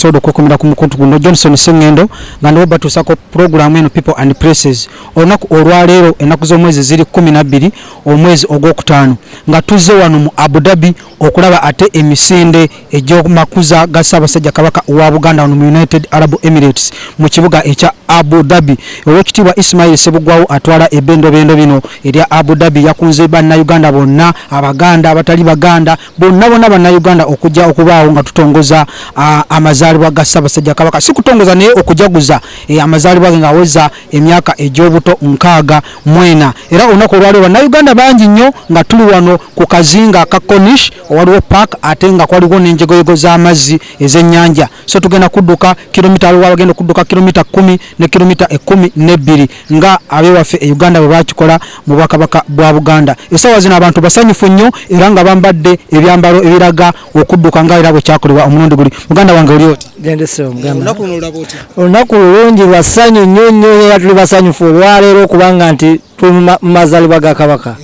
episode okukomera ku mukuntu guno Johnson Sengendo nga ndo batusako program eno People and Places onaku olwaleero enaku z'omwezi ziri 12 omwezi ogwokutaano nga tuzze wano mu Abu Dhabi okulaba ate emisinde egy'okumakuza ga Ssaabasajja Kabaka wa Buganda mu United Arab Emirates mu kibuga ekya Abu Dhabi. Oweekitiibwa Ismail Sebugwaawo atwala ebendo bino erya Abu Dhabi yakunze bannayuganda bonna, Abaganda abatali Baganda bonna bannayuganda okujja okubaawo nga tutongoza amazaalibwa ga Ssaabasajja Kabaka, si kutongoza naye okujaguza amazaalibwa nga aweza emyaka egy'obuto 64 era olunaku olwaleero bannayuganda bangi nnyo nga tuli wano ku kazinga ka Cornish waliwo park ate nga kwaliwo n'enjegoyego z'amazzi ez'ennyanja. So tugenda kudduka kilomita aliwo abagenda kudduka kilomita 10 ne kilomita 12 nga abewaffe e Uganda bwe bakikola mu Bwakabaka bwa Buganda. Essaawa zino abantu basanyufu nnyo era nga bambadde ebyambalo ebiraga okudduka nga era bwe kyakolebwa omulundi guli. Muganda wange oli oti? Gendese omuganda. Olunaku lulungi lwa ssanyu nnyo era tuli basanyufu olwaleero kubanga nti tuli mu mazaalibwa ga Kabaka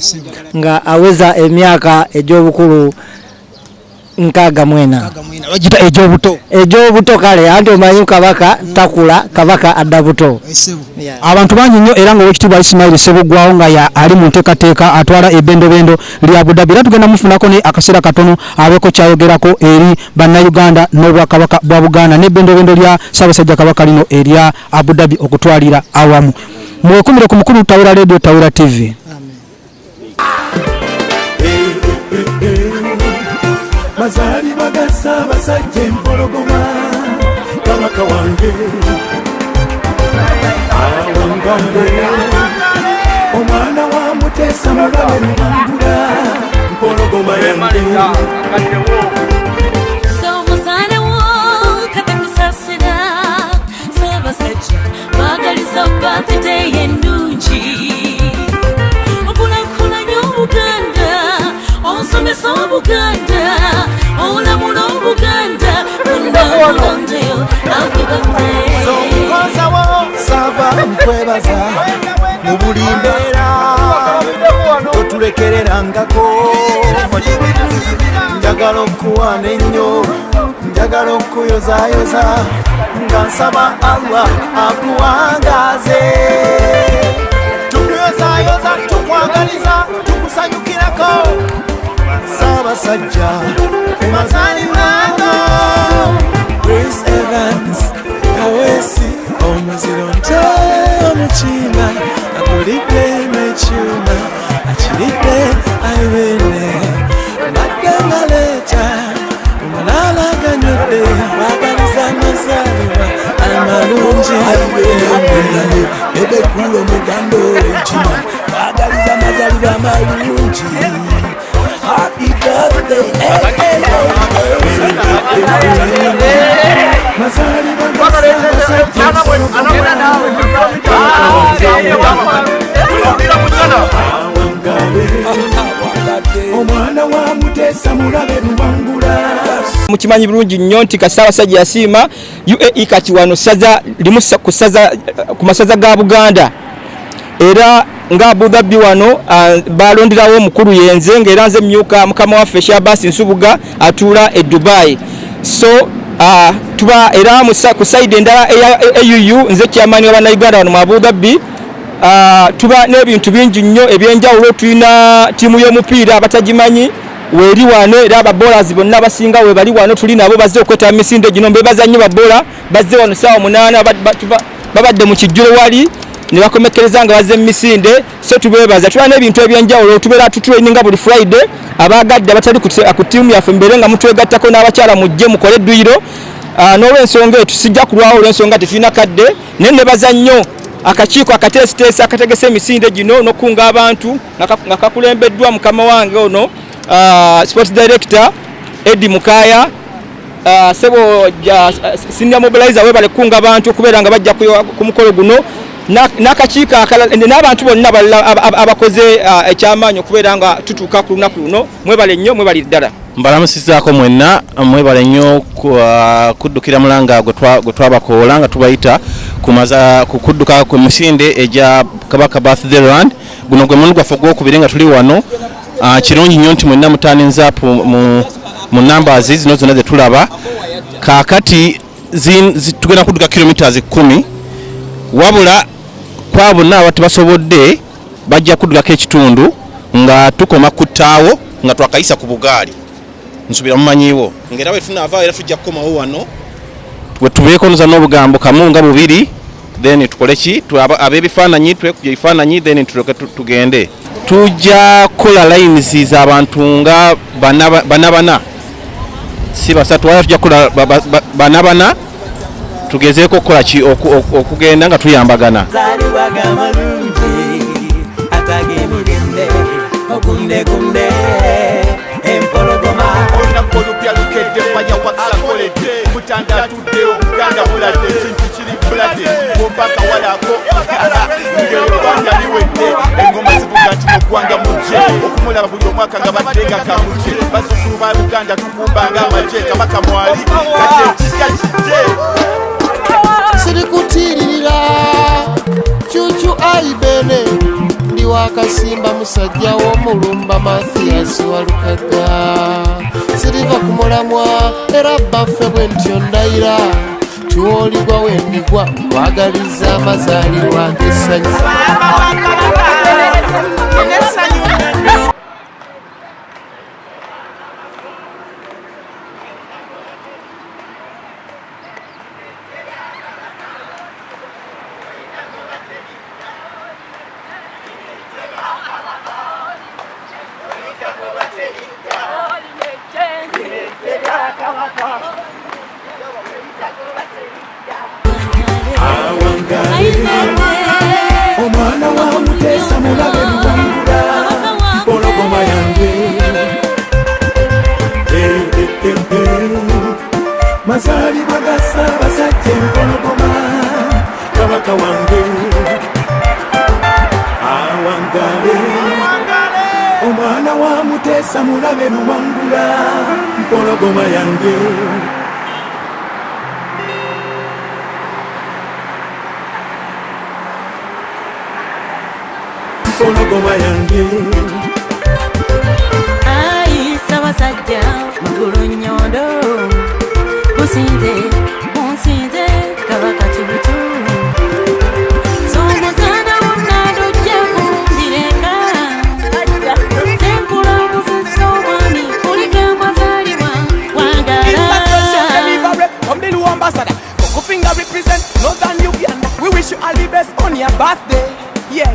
nga aweza emyaka egy'obukulu 64. Bagita egy'obuto kale anti omanyi Kabaka takula, Kabaka adda buto. Abantu bangi nnyo era nga Oweekitiibwa Ismail Sebugwaawo nga ali mu nteekateeka atwala ebendo lya Abu Dhabi. Era tugenda mufunako ne akaseera katono abeeko kyayogerako eri bannayuganda n'Obwakabaka bwa Buganda n'ebendo lya Ssaabasajja Kabaka lino erya Abu Dhabi okutwalira awamu. Mwekumire ku mukulu Tawera Radio, Tawera TV. Amazalibwa ga Ssaabasajja empologoma Kabaka wange awangale omwana wa Muteesa mulabe Lubangula empologoma yange Omusana wo katakusasira Ssaabasajja bagaliza birthday ennungi okulakulanya Obuganda onsomesa Obuganda olamula Obuganda bundabulandeyo zonkozawo sava nkwebaza mu buli mbeera totulekererangako njagala okuwaana ennyo njagala okuyozayoza nga nsaba Allah akuwangaaze tukuyozayoza tukwagaliza tukusanyukirako Ssaabasajja amazaalibwa go Chris Evans Kawesi omuzilonte omukiina akulidde n'ekyuma akiride ayibene mbadde nga leeta omulala ganywedde bagaliza amazaalibwa amalungi ebekulu omuganda olekima bagaliza amazaalibwa amalungi. Happy birthday, omwana wa Muteesa mulabe Lubangula. Mukimanyi bulungi nnyo nti Ssaabasajja yasiima UAE kati wano saza limu ku masaza ga Buganda era nga Abu Dhabi wano balonderawo omukulu yenze ng'era nze myuka mukama waffe Shabasi Nsubuga atuula e Dubai. So tuba era ku side endala eya AUU nze chairman wa bannayuganda wano mu Abu Dhabi. Tuba n'ebintu bingi nnyo ebyenjawulo. Tulina ttiimu y'omupiira abatagimanyi weeri wano era ababolers bonna basinga we bali wano tuli nabo bazze okwetaba misinde gino mbebaza nnyo babola bazze wano saawa 8 babadde mu kijjulo wali ne bakomekereza nga bazze misinde. So tubebaza tulina n'ebintu ebyenjawulo tubeera tutraininga buli Friday abagadde abatali ku ttiimu yaffe mbere nga mutwegattako n'abakyala mujje mukole edduyiro n'olw'ensonga tusijja kulwawo olw'ensonga tetulina kadde naye ne baza nnyo akakiiko akateesiteesi akategesa emisinde gino n'okunga abantu nga kakulembeddwa mukama wange ono sports director Eddie Mukaya sebo senior mobilizer webale kunga abantu okubeera nga bajja ku mukolo guno n'akakiiko n'abantu bonna abakoze ekyamaanyi okubeera nga tutuuka ku lunaku luno. Mwebale nnyo, mwebale ddala. Mbalamusizaako mwenna, mwebale nnyo kuddukira mulanga gwe twabakoola nga tubayita kukudduka ku misinde egya Kabaka birthday run. Guno gwe mulimu gwaffe gw'okubiri nga tuli wano. Kirungi nnyo nti mwenna mutaaninza mu numbers zino zonna ze tulaba. Kaakati tugenda kudduka kilometers 10 wabula kwa bonna abatabasobodde bajja kuddukako ekitundu nga tukoma ku ttaawo nga twakayisa ku bugaali nsubira mumanyiiwo ngera bwe tunaavaawo era tujja kukomawo wano bwe tubeekonoza n'obugambo kamu nga bubiri then tukole ki ab'ebifaananyi twekubye ebifaananyi then tuloke tugende tujja kola lines z'abantu nga bana si basatu wala tujja kola bana tugezeeko okukola ki okugenda nga tuyambagana Tutandatude Uganda bulade ekintu kiri bulade Kabaka walako ng'eggwanga liwedde engoma zivuga nti mu ggwanga mujje okumulaba buli omwaka nga baddenga kamujje bazzukulu ba Uganda tukumbanga amagye Kabaka mwali kati ekika kijje sirikutirira Chuchu aibene ndi wakasimba musajja w'omulumba Mathias Walukaga siriva kumulamwa era baffe bwe ntyo ndayira tuwoligwa wendigwa twagaliza amazaalibwa ng'essanyu omwana wa mutesa mulabe luwangula mpologoma yange mazaalibwa ga Ssaabasajja empologoma Kabaka wange awangale omwana wa mutesa mulabe luwangula mpologoma yange mpologoma yange Ai Ssaabasajja mugulu nnyondo businze bunsinze Kabaka kibutu somuzana wonna dojjamu zirenga senkula musisi omwami kuliko amazaalibwa wangala From the Luo ambassador, Coco Finger represent Northern Uganda. We wish you all the best on your birthday. Yeah,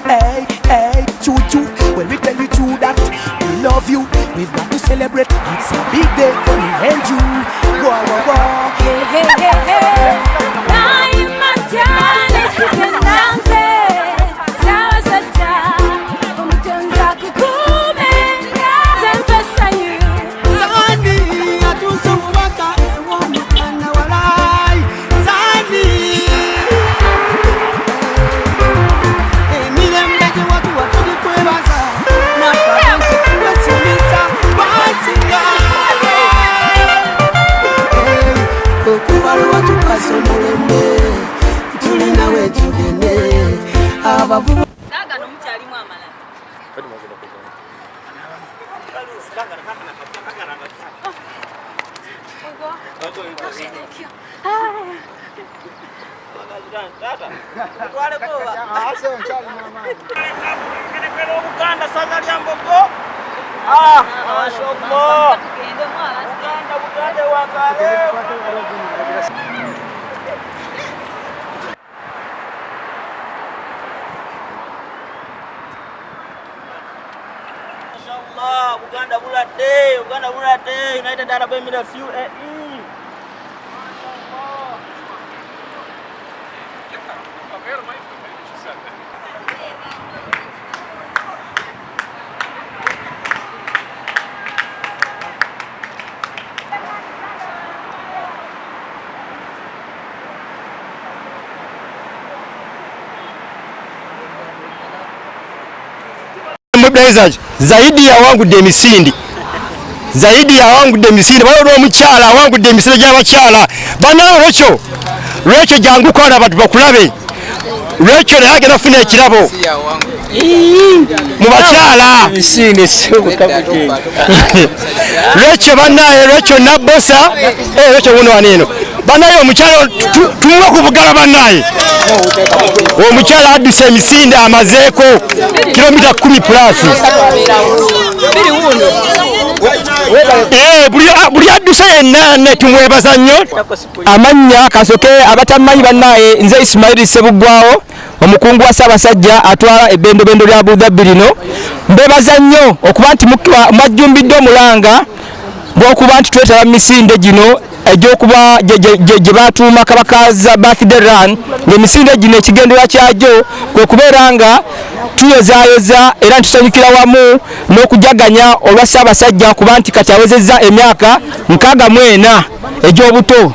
hey, choo-choo. When we tell you true that we love you, we've got to celebrate. It's a big day for me and you. Go. Hey. Ai matane sikendanze Ssaabasajja omutonzi akukuume zenfesa you Zani, atuso mwaka ewomi kana walai. Zani, emirembeje watu watuli kwebaza. Nafarante kuwesimisa basinga. okubalwa tukasa omulembe tulina wetugende abavubu Gagano mukyalimu amalala Uganda saza lya Mbogo mashallah Uganda wakale mashallah Uganda bulade United Arab Emirates UAE zaidi ya wangudde emisindi balo omukyala awangudde emisinde gy'abakyala banawe lwekyo jangu kola abantu bakulabe lwekyo naye agenda kufuna ekirabo mu bakyala lwekyo banaye lwekyo nabbosa lwekyo wuno wano eno banaye omukyala tumuwa ku bugala banaye omukyala adduse emisinde amazeeko kilomita 10 plus buli adduse yenna tumwebaza nnyo. Amannya kasoke abatamanyi banaye nze Ismail Sebugwaawo omukungu wa Ssaabasajja atwala ebbendobendo lya Abu Dhabi lino. Mbebaza nnyo okuba nti mwajjumbidde omulanga ng'okuba nti twetaba misinde gino egyokuba gye batuuma Kabaka's birthday run. Ng'emisinde gino ekigendera kyagyo kwe kubeera nga tuyozaayoza era ntusanyukira wamu n'okujaganya olwa Ssaabasajja kuba nti kati awezezza emyaka 64 egy'obuto.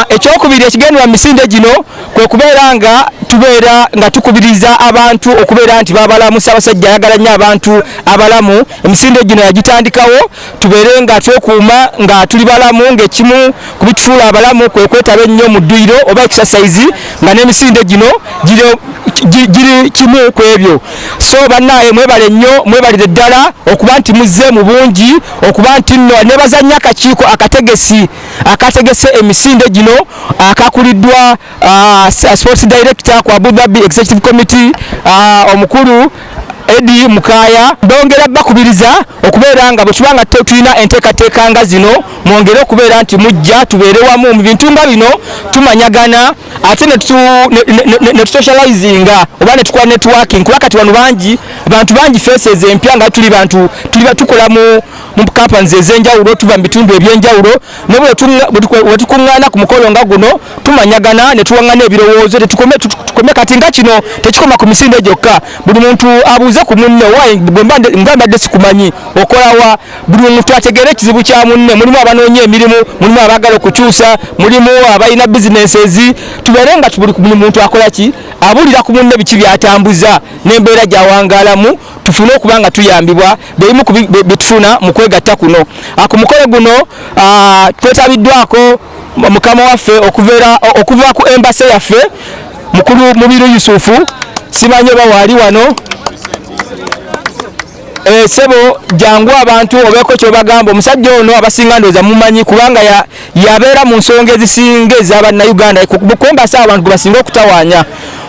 Ekyokubiri ekigendera misinde gino kwe kubeera nga tubeera nga tukubiriza abantu okubeera nti babalamu. Ssaabasajja ayagala nnyo abantu abalamu. Emisinde gino yagitandikawo tubeere nga twekuuma nga tuli balamu, ng'ekimu ku bitufuula abalamu kwe kwetaba ennyo mu dduyiro oba exercise, nga n'emisinde gino giri kimu ku ebyo. So bannaye mwebale nnyo, mwebalire ddala okuba nti muzze mu bungi, okuba nti nno nebaza nnyo akakiiko akategese emisinde gino akakuliddwa sports director ku Abu Dhabi Executive Committee omukulu Edi Mukaya. Bongera bakubiriza okubeera nga bwe tubanga tulina enteekateeka nga zino mwongere okubeera nti mujja tubeere wamu mu bintu nga bino tumanyagana ate ne tusocializinga oba ne tukola networking kuba kati wano bantu bangi faces empya nga tuli tukola mu companies ez'enjawulo tuva mu bitundu eby'enjawulo ne bwe tukuŋŋaana ku mukolo nga guno tumanyagana ne tuwaŋŋana ebirowoozo tukome kati nga kino tekikoma ku misinde gyokka. Buli muntu abuuze ku munne nga mbadde sikumanyi okolawa, buli muntu ategeere ekizibu kya munne. Mulimu abanoonya emirimu, mulimu abaagala okukyusa, mulimu abalina businesses. Tubeere nga buli muntu akola ki abulira ku munne biki byatambuza n'embeera gyawangaalamu tufune okuba nga tuyambibwa bebimu bitufuna mu kwegatta kuno. Ku mukolo guno twetabiddwako mukama waffe okuva ku embassy yaffe mukulu Mubiru Yusufu. Simanyi oba waali wano sebo jangu abantu obeeko kyobagamba. Omusajja ono abasinga ndowooza mumanyi kubanga yabeera mu nsonga ezisinga ez'Abannayuganda ku embassy abantu gwe basinga okutawaanya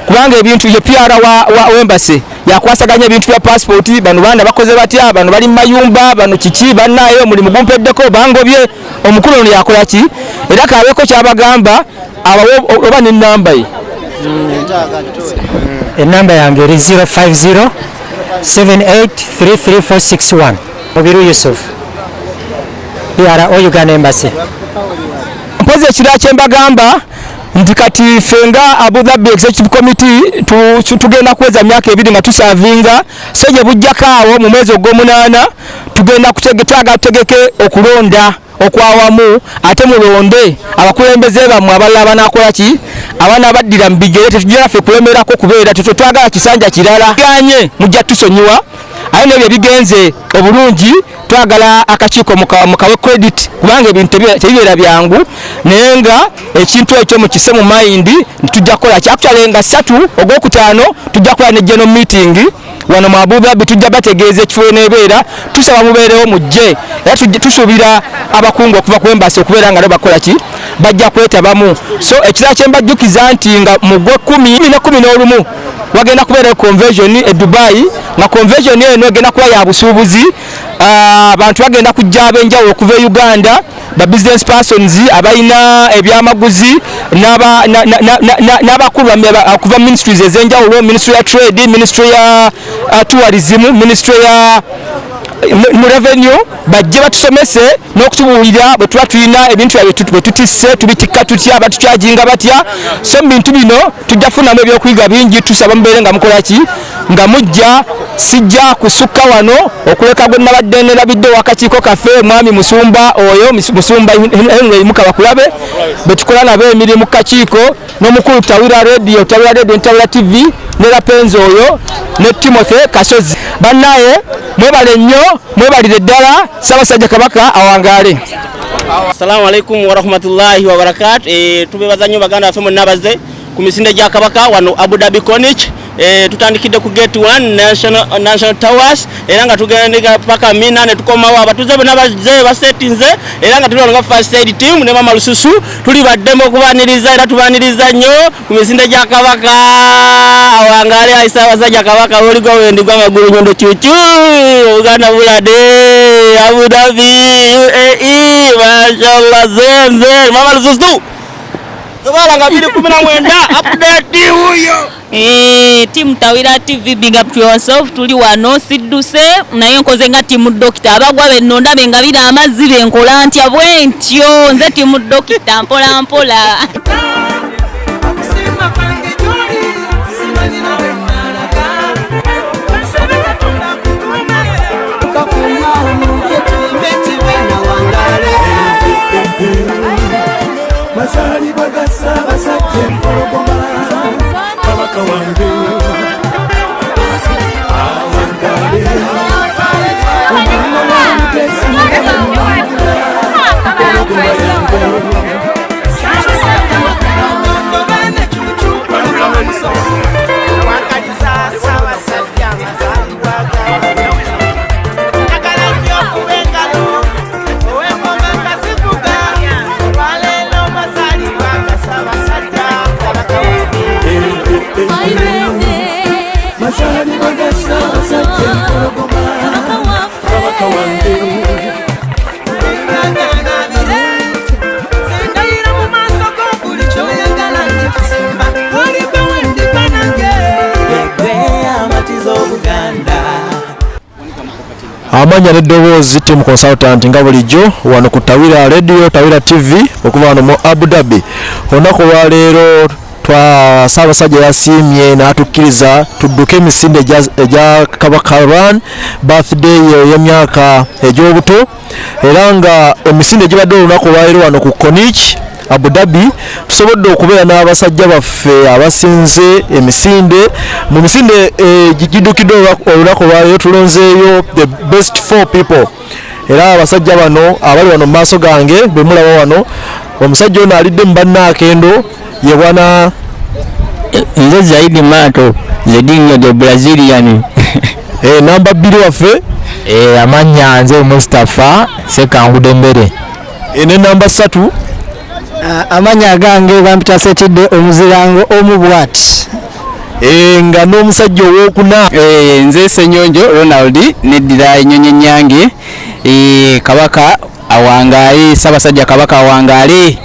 kubanga ebintu ye PR wa embassy yakwasaganya ebintu bya passport. Bano baana bakoze batya, bano bali mu mayumba, bano kiki bannaye omulimu gumpeddeko bangobye. Omukulu ono yakola ki era kabeeko kyabagamba oba n'ennamba ye. Enamba yange eri 050 7833 Mubiru Yusuf PR Uganda Embassy. Mpozi ekirala kyembagamba nti kati fenga Abu Dhabi Executive Committee tugenda kuweza myaka 2 nga tusavinga seje bujjako awo mu mwezi ogw'omunaana tugenda kutegeke okulonda okwawamu ate mulonde abakulembeze bammwe abalala banakola ki abaana baddira mu bigere. Tetujja ffe kulemerako kubeera twagala kisanja kirala ganye mujja tusonyiwa aye n'ebyo bigenze obulungi. Twagala akakiiko mukawe credit kubanga ebintu tebibeera byangu naye nga ekintu ekyo mukise mu mind tujja kukola kyakutyalenga 3 ogwokutaano tujja kukola ne general meeting wano mu Abu Dhabi. Tujja bategeeza ekifo n'ebeera tusaba mubeerewo mujje era tusuubira abakungu okuva ku embassy okubeera nga bakola ki bajja kwetabamu. So ekirala kyembajjukiza nti nga mu gwe11 wagenda kubeera convention e Dubai nga convention eno egenda kuba ya busuubuzi. Abantu bagenda kujja ab'enjawulo okuva e Uganda ba business persons abalina ebyamaguzi n'abakulu okuva ministries ez'enjawulo, ministry ya trade, ministry ya tourism, ministry ya mu revenue bajje batusomese n'okutubuulira bwe tuba tulina ebintu bye tutisse tubitikka tutya batukyajinga batya. So mu bintu bino tujja kufunamu ebyokuyiga bingi. Tusaba mubeere nga mukola ki nga mujja. Sijja kusukka wano okuleka gwe nabadde nerabidde wakakiiko kaffe mwami Musumba oyo Musumba Henry Mukabakulabe betukola nabo emirimu kakiiko n'omukulu Tawira Radio Ntawira TV ne Rapenzo oyo ne Timothy Kasozi. Bannaye mwebale nnyo, mwebalire ddala. Ssaabasajja Kabaka awangaale. Assalamu alaikum wa rahmatullahi wa barakatuh. Tubebaza nnyo baganda baffe mwenna bazze ku misinde gya Kabaka wano Abu Dhabi Konich tutandikidde ku gate 1 national towers era nga tugendeka paka mina ne tukomawo abatuze bonna bazze basetinze era nga tuli nga first aid team ne mama lususu tuli baddemu okubaniriza era tubaniriza nnyo ku misinde gya Kabaka awangaale ayisa abasajja Kabaka boligwa wendigwa amagulu nyondo chuchu Uganda bulade Abu Dhabi UAE mashallah zenze mama lususu Kabala nga 2019 update huyo. Team Tawira TV big up to yourself tuli wano sidduse naye nkoze nga team doctor abagwa bennonda benga bira amazzi benkola ntya bwentyo nze team doctor mpola mpola. Amazalibwa gasabasajja empologoma Kabaka wange awangale omulimo wamutesa Amazalibwa gasabasajja empologoma Kabaka wange amanya n'eddoboozi team consultant nga bulijjo wano ku Tawira radio Tawira TV okuva wano mu Abu Dhabi. Olunaku lwa leero Ssaabasajja yasiimye n'atukkiriza tudduke emisinde egya Kabaka Run birthday y'emyaka egy'obuto era nga emisinde gibadde olunaku lwa leero wano ku Konich Abu Dhabi tusobodde okubeera n'abasajja baffe abasinze emisinde mu misinde giddukidde olunaku lwa leero tulonzeeyo the best 4 people era abasajja bano abali wano mu maaso gange bwe mulaba wano omusajja ono alidde mu bannaakendo ye bwana nze Zaidi Mato Zedinho the Brazilian namba 2 waffe amanya nze Mustafa Sekangude mbere ene namba 3 amanya gange bampita Setidde omuzirango omubwati nga n'omusajja owokuna nze Senyonjo Ronald neddira ennyonyi nyange Kabaka awangaale Ssaabasajja Kabaka awangaale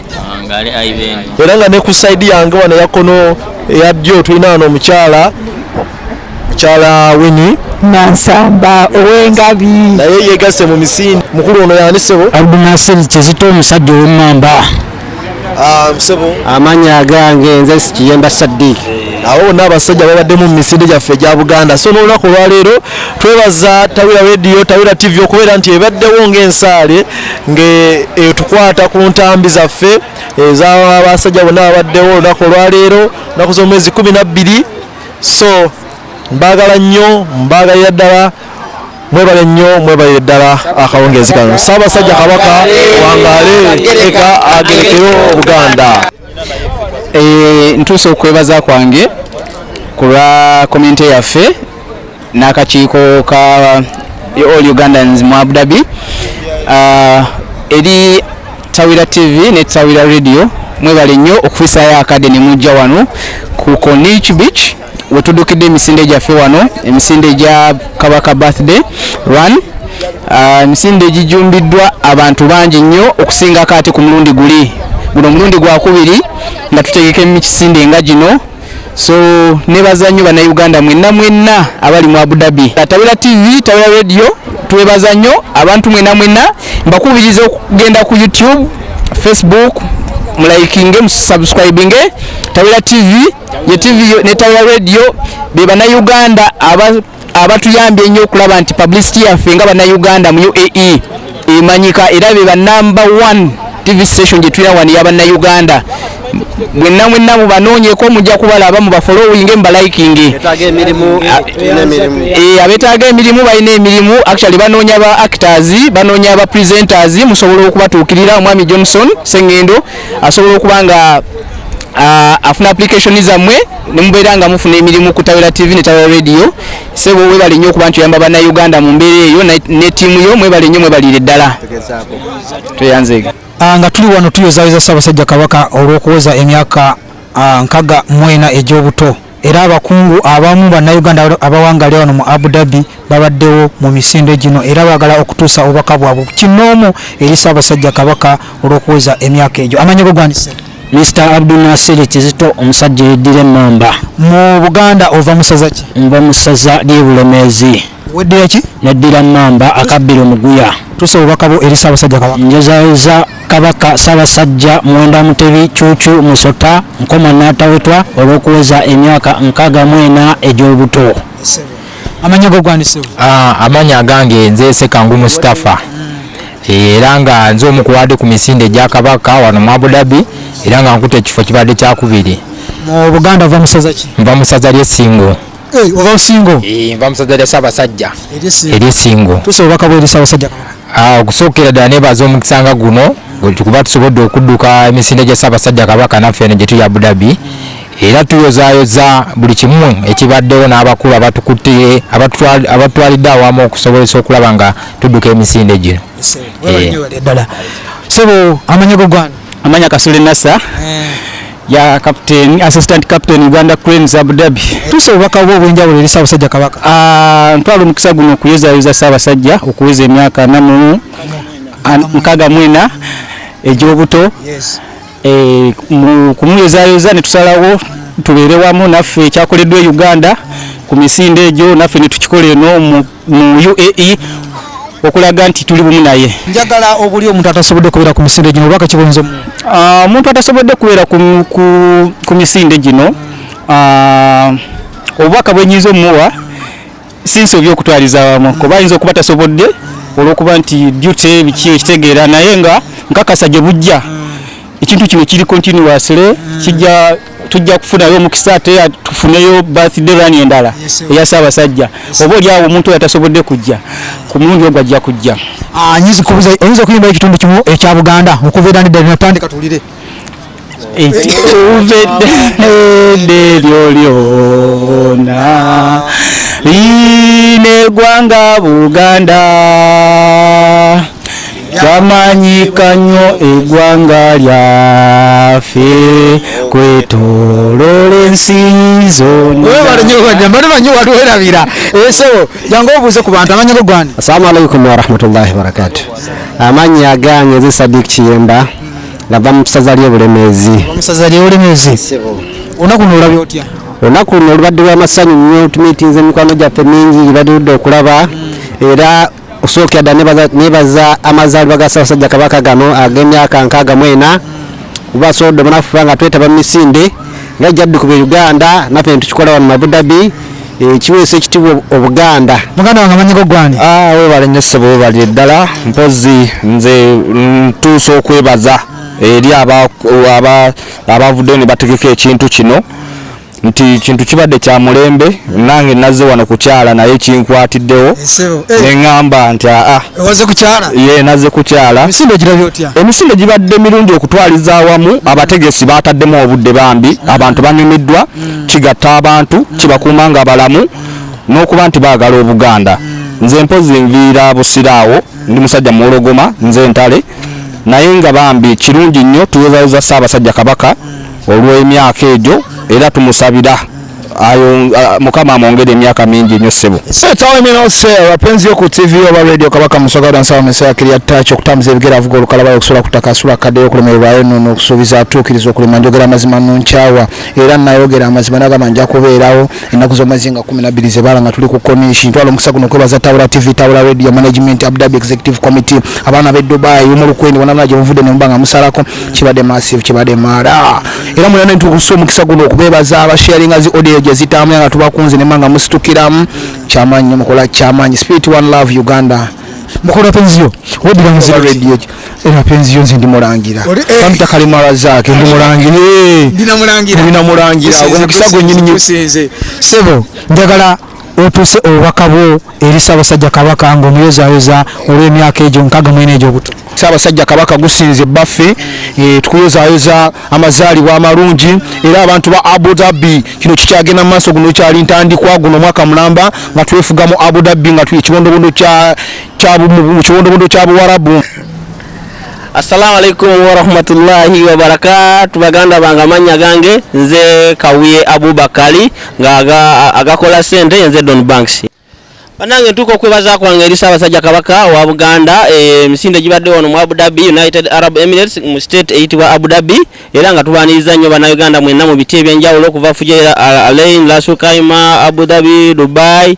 era nga ne ku side yange wano yakono eya ddyo tulina wano omukyala Winnie Nansamba owengabi naye yeegase mu misinde mukulu ono yanisebo Abdunasir Kizito omusajja ow'emmamba Sebo amanya gange nze Kiyemba Saddiq awo n'abasajja babadde mu misinde gyaffe egya Buganda so n'olunaku lwa leero twebaza Tawira radio Tawira TV okubeera nti ebaddewo ng'ensaale tukwata ku ntambi zaffe ez'abasajja bonna babaddewo olunaku lwa leero nnaku z'omwezi 12 so mbaagala nnyo mbaagalira ddala mwebale nnyo mwebalire ddala akawungeezi kano Ssaabasajja Kabaka wangaale eka agerekeyo Buganda. Ntuuse okwebaza kwange ku lwa komyunite yaffe n'akakiiko ka All Ugandans mu Abu Dhabi eri Tawira TV ne Tawira radio mwebale nnyo okufisaayo akadde ne mujja wano ku Konich Beach wetudukidde emisinde gyaffe wano emisinde gya Kabaka birthday run emisinde gijumbiddwa abantu bangi nnyo okusingako ate ku mulundi guno omulundi gwakubiri nga tutegeka emisinde nga gino so nebaza nnyo bannayuganda mwenna abali mu Abu Dhabi. Tawira TV Tawira radio twebaza nnyo abantu mwenna mbakubiriza okugenda ku YouTube Facebook mulaikinge musubscribinge Tawira TV ye TV ne Tawira radio be bannayuganda abatuyambye nnyo okulaba nti publicity yaffe nga bannayuganda mu UAE emanyika era be number 1 TV station gye tulina wano y'abannayuganda mwenna mubanoonyeko mujja kubalaba mubafollowinge mubalikinge abetaaga emirimu balina emirimu actually banoonya ba actors banoonya ba presenters musobola okubatuukirira omwami Johnson Sengendo asobola okuba nga afuna application zammwe nemubeera nga mufuna emirimu ku Tawera TV ne Tawera Radio. Sebo webale nnyo kuba nti oyamba bannayuganda mu mbeera eyo ne ttiimu yo mwebale nnyo mwebaliire ddala. Tweyanzeege. Nga tuli wano tuyozaayoza Ssaabasajja Kabaka olw'okuweza emyaka 64 egy'obuto. Era abakungu abamu bannayuganda abawangalya wano mu Abu Dhabi babaddewo mu misinde gino era baagala okutuusa obubaka bwabwe kinoomu eri Ssaabasajja Kabaka olw'okuweza emyaka egyo. Amanyi go gwandise? Mr. Abdul Nasir Kizito omusajja yeddira emmamba. Mu Buganda ova musaza ki? Nva mu ssaza ly'Ebulemeezi. Weddira ki? Neddira emmamba akabbiro muguya. Tuusa obubaka bwo eri Ssaabasajja Kabaka. Njozaayoza Kabaka Ssaabasajja Mwenda Mutebi Cuucu Musota Nkoma n'atawetwa olw'okuweza emyaka 64 egy'obuto. Amanya go gwandise? Amanya agange nze Sekangu Mustafa. Era nga nze omukuwadde ku misinde gya Kabaka wano mu Abu Dhabi era nga nkutte ekifo kibadde kyakubiri. Mu Buganda ova musaza ki? Nva mu ssaza ly'Essingo. Ova Ssingo? Nva mu ssaza lya Ssaabasajja ery'Essingo. Tuusa obubaka bwo eri Ssaabasajja Kabaka. Okusookera ddala neebaza omukisa nga guno kuba tusobodde okudduka emisinde gya Ssaabasajja Kabaka naffe eno gye tuli Abu Dhabi. Era tuyozaayoza buli kimu ekibaddewo n'abakulu abatukutte abatwalidde awamu okusobozesa okulaba nga tudduka emisinde gino. Sebo amanya go gwani? Amanya Kasule Nassa. Ya captain, assistant captain Uganda Cranes Abu Dhabi. Tuusa obubaka bwo obw'enjawulo eri Ssaabasajja Kabaka. Ntwala omukisa guno okuyozaayoza Ssaabasajja okuweza emyaka 64 egy'obuto. Kumuyozaayoza ne tusalawo tubeere wamu naffe ekyakoleddwa e Uganda ku misinde egyo naffe ne tukikola eno mu UAE okulaga nti tuli bumu naye. Njagala obuli omuntu atasobodde kubeera ku misinde gino obubaka kibonzo omuntu atasobodde kubeera ku misinde gino obubaka bwenyinza omuwa sinsobye okutwaliza wamu kuba ayinza okuba tasobodde olw'okuba nti duty biki ekitegeera naye nga nkakasa gye bujja ekintu kino kiri continuously tujja kufunayo omukisa ate tufuneyo birthday run endala eya Ssaabasajja. Oba oli awo omuntu atasobodde kujja ku mulundi ogwo ajja kujja. Nyizi kubuza oyinza okuyimba ekitundu kimu ekya Buganda okuva ddala natandika tuwulire. Ekuvedde lyolyona line gwanga Buganda kyamanyika nnyo eggwanga lyaffe kwetooloola ensi zonna. Banyo watuwerabira. So jangu obuuze ku bantu amanya go gwani? Assalamu alaikum warahmatullahi wabarakatuh. Amanya agange nze Sadiq Kiyemba ngava mu ssaza ly'Ebulemeezi. Mu ssaza ly'Ebulemeezi. Olunaku luno olabye otya? Olunaku luno olubadde lw'amasanyu nnyo tumiitinze mikwano gyaffe mingi gibadde okulaba era osookera ddala nebaza Amazalibwa ga Ssaabasajja Kabaka gano ag'emyaka 64 kuba asobodde omunafuba nga twetaba mu misinde nga jjaddukubwa Uganda naffe netukikola wano mu Abu Dhabi kiweesa ekitiibwa Obuganda. Muganda wange amanyi go gwani? Webale nnyo ssebo webalire ddala mpozi nze ntuusa okwebaza eri abavuddeyo ne bategeka ekintu kino nti kintu kibadde kya mulembe nange nazze wano kukyala naye kinkwatiddewo neŋŋamba nti owaze kukyala? Nazze kukyala. Emisinde girabye otya? Emisinde gibadde mirundi okutwaliza awamu abategesi bataddemu obudde bambi abantu banyumiddwa kigatta abantu kibakuuma nga balamu n'okuba nti baagala Obuganda. Nze mpozi nviira busiraawo ndi musajja muwologoma nze ntale naye nga bambi kirungi nnyo tuyozaayoza Ssaabasajja Kabaka olw'emyaka egyo era tumusabira Mukama amwongere emyaka mingi nnyo ssebo. Wapenzi yo ku TV oba radio Kabaka Musoga dansa mesaya kiri atacho kutambuza ebigera avuga olukalaba okusula kutakasula kadde okulemerwayo no okusubiza atuukiriza okulema njogera amazima nunchawa era nayogera amazima nagamanja kubeerawo ennaku z'omazinga 12 zebala nga tuli ku konishi ntwalo omukisa guno kwebaza Tawera TV Tawera Radio Management Abu Dhabi Executive Committee abaana be Dubai umulukwendi wanamna gye muvudde ne mbanga musalako kibadde massive kibadde mara era mulana ntukuso omukisa guno okubebaza abasharing azi audio jezitamya nga tubakunze ne mbanga musitukiramu chamanyi mukola chamanyi Spirit One Love Uganda mukola penzio wodi la muziki radio era penzio nzi ndimulangira kamta kalimara zake ndimulangira ndina mulangira omukisa gwe nyinyi sebo njagala otuse obubaka bwo eri Ssaabasajja Kabaka ng'omuyozaayoza olw'emyaka egyo 64 egy'obuto. Ssaabasajja Kabaka gusinze baffe tukuyozaayoza amazaalibwa amalungi era abantu ba Abu Dhabi kino kikyagenda mu maaso guno kyali ntandikwa guno mwaka mulamba nga twefuga mu Abu Dhabi nga tuli kiwondowondo kya Buwarabu. Assalamu alaikum wa rahmatullahi wa barakatuh. Baganda banga manya gange nze Kawiye Abubakari nga agakola sente nze Don Banks. Banange tuko kwebaza kwange eri Ssaabasajja Kabaka wa Buganda misinde gibadde wano mu Abu Dhabi United Arab Emirates mu state eyitibwa Abu Dhabi era nga tubaniriza nnyo bannayuganda mwenna mu biti ebyenjawulo okuva Fujairah, Alain, Ras Kaima, Abu Dhabi, Dubai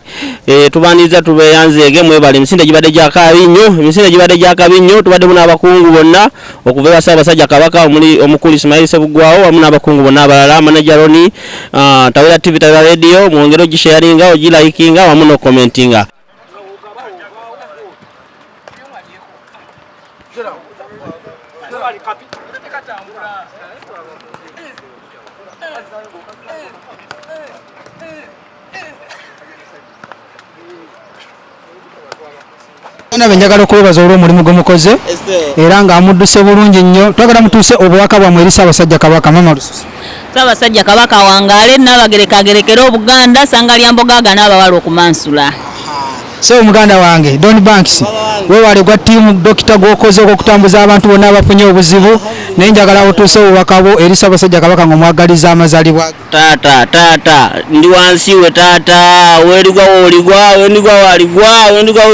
tubaniriza tubeyanzeege mwebale misinde gibadde gyakabi nnyo tubadde muna abakungu bonna okuva ewa Ssaabasajja Kabaka omukulu Ismail Sebugwaawo wamu n'abakungu bonna abalala manager Roni Tawera TV Tawera Radio mwongere ogisharinga ogilikinga wamu no commentinga. Njagala okwebaza olw'omulimu gwe mukoze era nga amudduse bulungi nnyo. Twagala mutuuse obubaka bwammwe eri Ssaabasajja Kabaka. Mama Lususu. Ssaabasajja Kabaka wangaale n'abagerekagerekera Obuganda sanga lyambogaaga n'abawala okumansula. So muganda wange Don Banks weewale gwa ttiimu dokita gw'okoze okutambuza abantu bonna abafunye obuzibu naye njagala otuuse obubaka bwo eri Ssaabasajja Kabaka ng'omwagaliza amazaalibwa. Taata ndi wansi we taata weeligwa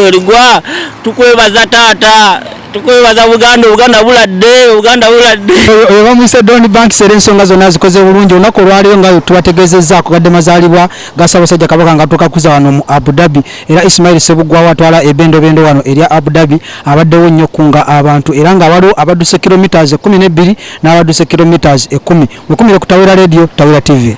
weeligwa tukwebaza taata tukwebaza Buganda buladde. Oyo bamuyise Don Banks era ensonga zonna zikoze bulungi olunaku olwaliyo nga tubategeezezzaako gadde mazaalibwa ga Ssaabasajja Kabaka nga tukakuza wano mu Abu Dhabi era Ismail Sebugwaawo atwala ebendobendo wano erya Abu Dhabi abaddewo nnyo kunga abantu era nga waliwo abadduse kilometers 12 n'abadduse kilometers 10 mukumire ku Tawera Radio Tawera TV.